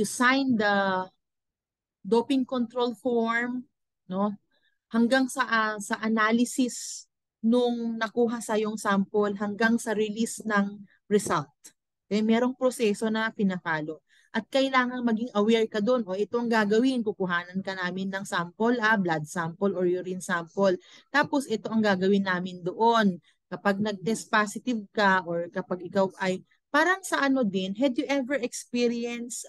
sign the doping control form, no? Hanggang sa analysis nung nakuha sa yung sample hanggang sa release ng result. Okay, merong proseso na pinapalo. At kailangan maging aware ka doon. O ito ang gagawin, kukuhanan ka namin ng sample, blood sample or urine sample. Tapos ito ang gagawin namin doon. Kapag nag-test positive ka or kapag ikaw ay parang sa ano din, had you ever experienced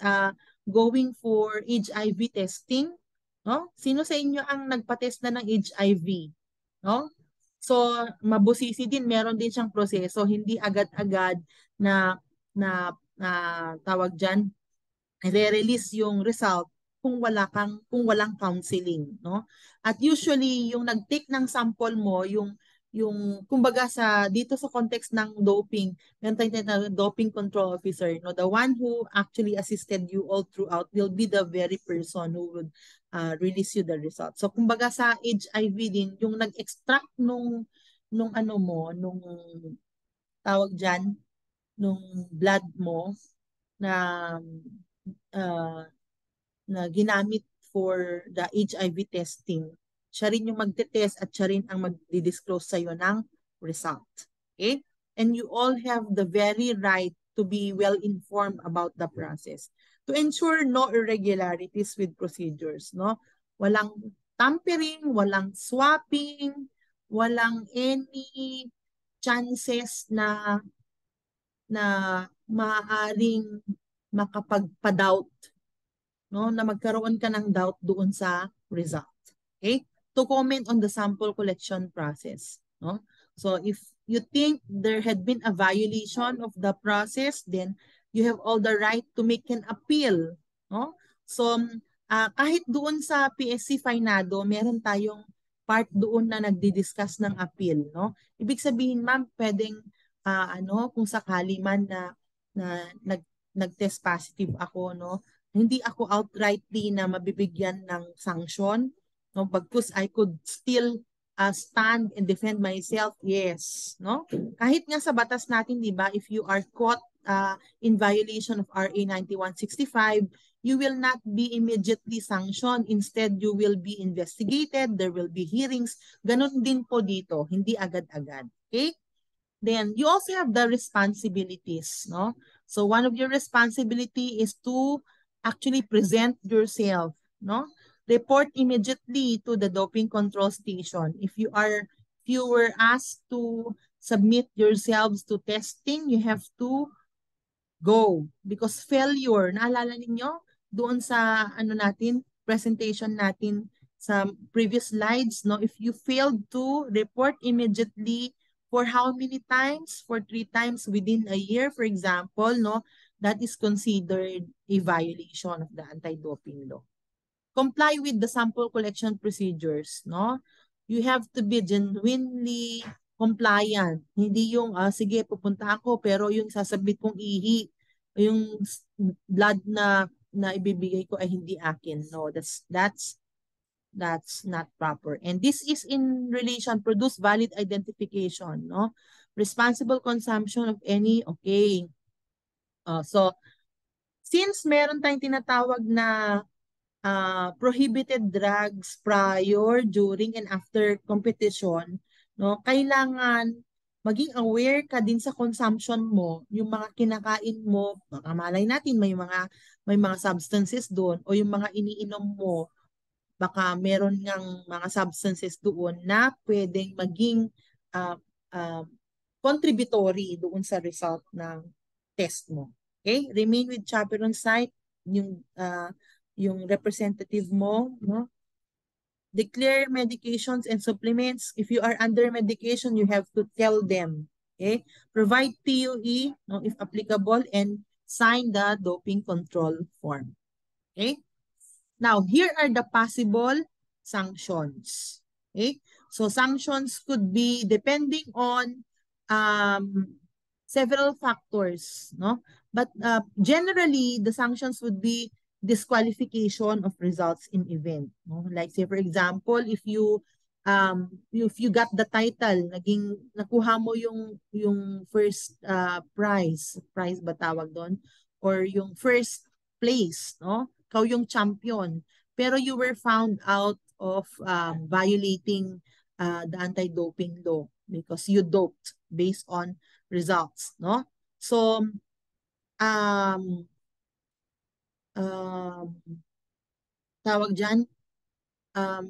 going for HIV testing? No? Sino sa inyo ang nagpa-test na ng HIV? No? So, mabusisi din, meron din siyang proseso, hindi agad-agad na tawag diyan, i-release yung result kung walang counseling, no? At usually yung nag-take ng sample mo, yung kumbaga dito sa context ng doping, meron tayong tinatawag na doping control officer, no? The one who actually assisted you all throughout will be the very person who would release you the result. So kumbaga sa HIV din, yung nag-extract nung ano mo, nung tawag diyan, nung blood mo na na ginamit for the HIV testing, siya rin yung magte-test at siya rin ang magdi-disclose sa'yo ng result. Okay? And you all have the very right to be well informed about the process to ensure no irregularities with procedures, no? Walang tampering, walang swapping, walang any chances na maaaring makapagpa-doubt, no, na magkaroon ka ng doubt doon sa result. Okay? To comment on the sample collection process, no? So if you think there had been a violation of the process, then you have all the right to make an appeal, no? So kahit doon sa PSC Finado, meron tayong part doon na nagdi-discuss ng appeal, no? Ibig sabihin, ma'am, pwedeng kung sakali man na nag-test positive ako, no? Hindi ako outrightly na mabibigyan ng sanction, no? Bagkus I could still stand and defend myself, yes, no? Kahit nga sa batas natin, di ba, if you are caught in violation of RA 9165, you will not be immediately sanctioned. Instead, you will be investigated, there will be hearings. Ganon din po dito, hindi agad-agad. Okay? Then you also have the responsibilities, no? So one of your responsibility is to actually present yourself, no? Report immediately to the doping control station. If you were asked to submit yourselves to testing, you have to go because failure, naalala ninyo doon sa presentation natin sa previous slides, no? If you failed to report immediately for how many times? For 3 times within a year, for example, no? That is considered a violation of the anti-doping law. Comply with the sample collection procedures, no? You have to be genuinely compliant. Hindi yung, sige, pupunta ako, pero yung sasabit kong ihi, yung blood na ibibigay ko ay hindi akin. No, that's not proper. And this is in relation, produce valid identification, no? Responsible consumption of any, okay. So, since meron tayong tinatawag na prohibited drugs prior, during, and after competition, no, kailangan maging aware ka din sa consumption mo, yung mga kinakain mo, baka malay natin may mga substances doon, o yung mga iniinom mo, baka meron ngang mga substances doon na pwedeng maging contributory doon sa result ng test mo. Okay? Remain with chaperone site, yung representative mo, no? Declare medications and supplements. If you are under medication, you have to tell them. Okay? Provide PUE, no, if applicable, and sign the doping control form. Okay? Now, here are the possible sanctions. Okay? So, sanctions could be depending on several factors, no? But generally, the sanctions would be disqualification of results in event. No? Like say, for example, if you if you got the title, nakuha mo yung first prize ba tawag doon, or yung first place, no? Ikaw yung champion, pero you were found out of violating the anti-doping law because you doped based on results, no? So um um tawag diyan, um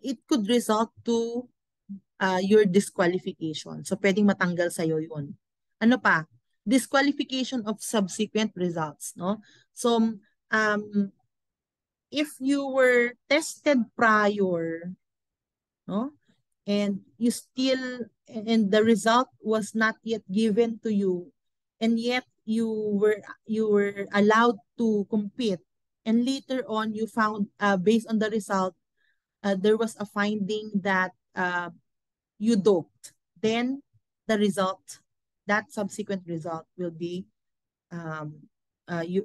it could result to your disqualification. So, pwedeng matanggal sa'yo yun. Ano pa? Disqualification of subsequent results, no? So, if you were tested prior, no? And and the result was not yet given to you, and yet you were allowed to compete, and later on you found, based on the result, there was a finding that you doped, then the result, that subsequent result will be,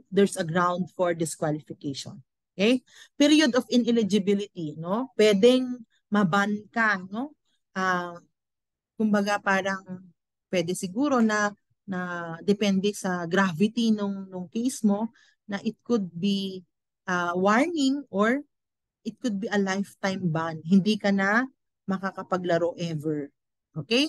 there's a ground for disqualification. Okay? Period of ineligibility, no? Pwedeng maban ka, no? Kumbaga parang pwede siguro na depende sa gravity nung case mo, na it could be warning, or it could be a lifetime ban. Hindi ka na makakapaglaro ever. Okay?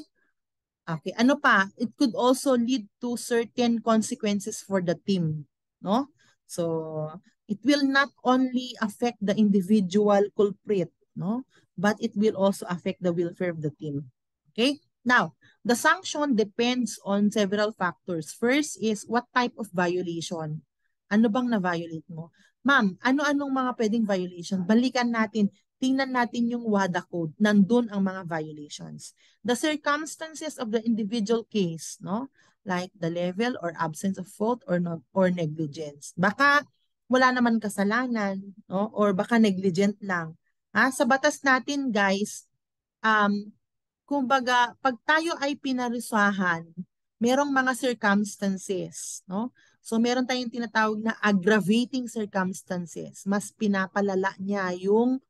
Okay. Ano pa? It could also lead to certain consequences for the team. No? So, it will not only affect the individual culprit, no? But it will also affect the welfare of the team. Okay? Now, the sanction depends on several factors. First is what type of violation. Ano bang na-violate mo? Ma'am, ano-anong mga pwedeng violation? Balikan natin, tingnan natin yung WADA code. Nandun ang mga violations. The circumstances of the individual case, no? Like the level or absence of fault or negligence. Baka wala naman kasalanan, no? Or baka negligent lang. Sa batas natin, guys, kumbaga, pag tayo ay pinarusahan, merong mga circumstances, no? So meron tayong tinatawag na aggravating circumstances. Mas pinapalala niya yung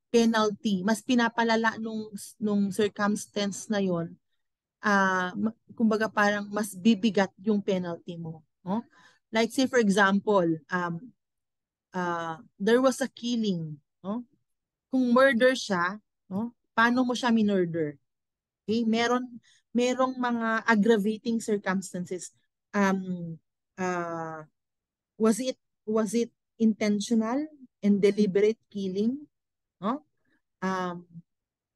penalty, mas pinapalala nung circumstance na yon. Kumbaga parang mas bibigat yung penalty mo, no? Like say for example, there was a killing, no? Kung murder siya, no? Paano mo siya minurder? Okay? Merong mga aggravating circumstances. Um, uh, was it intentional and deliberate killing? No?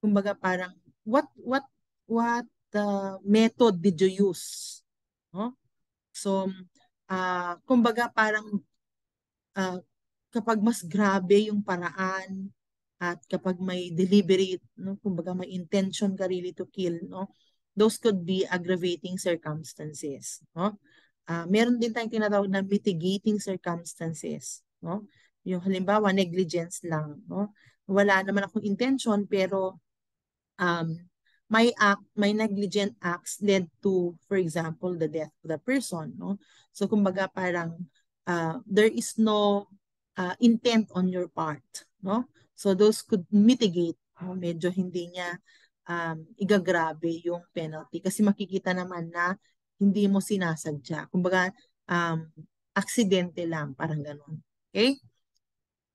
Kumbaga parang what method did you use? No? So, kumbaga parang kapag mas grabe yung paraan, at kapag may deliberate, no, kumbaga may intention ka really to kill, no, those could be aggravating circumstances, no. Meron din tayong tinatawag na mitigating circumstances, no. Yung halimbawa negligence lang, no. Wala naman akong intention, pero um, may negligent acts led to, for example, the death of the person, no. So kumbaga parang there is no intent on your part, no. So those could mitigate, no? Medyo hindi niya igagrabe yung penalty kasi makikita naman na hindi mo sinasadya. Kumbaga aksidente lang, parang ganun. Okay?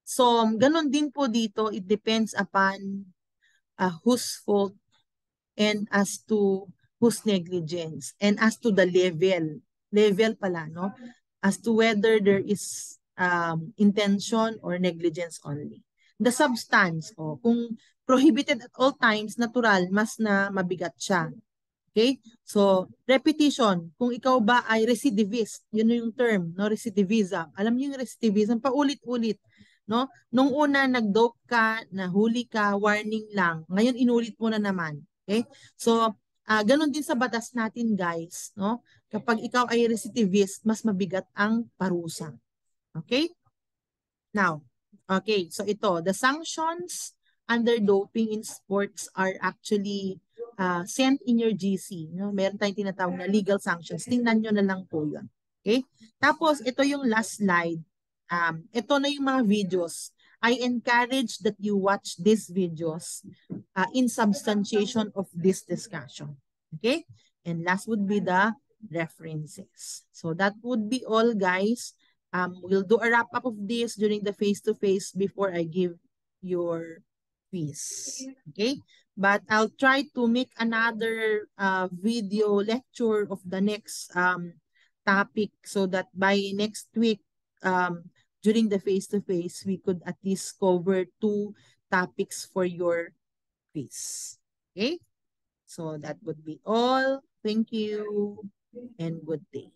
So ganun din po dito, it depends upon whose fault, and as to whose negligence, and as to the level pala, no? As to whether there is intention or negligence only. The substance, kung prohibited at all times, natural, mas na mabigat siya. Okay? So, repetition. Kung ikaw ba ay recidivist, yun yung term, no? Recidivism. Alam niyo yung recidivism, paulit-ulit. No? Nung una, nag-dope ka, nahuli ka, warning lang. Ngayon, inulit mo na naman. Okay? So, ganun din sa batas natin, guys. No? Kapag ikaw ay recidivist, mas mabigat ang parusa. Okay? Now, okay. So, ito. The sanctions under doping in sports are actually sent in your GC. No? Meron tayong tinatawag na legal sanctions. Tingnan nyo na lang po yun. Okay? Tapos, ito yung last slide. Ito na yung mga videos. I encourage that you watch these videos in substantiation of this discussion. Okay? And last would be the references. So that would be all, guys. We'll do a wrap up of this during the face-to-face before I give your quiz. Okay? But I'll try to make another video lecture of the next topic so that by next week, during the face-to-face, we could at least cover 2 topics for your quiz. Okay? So that would be all. Thank you and good day.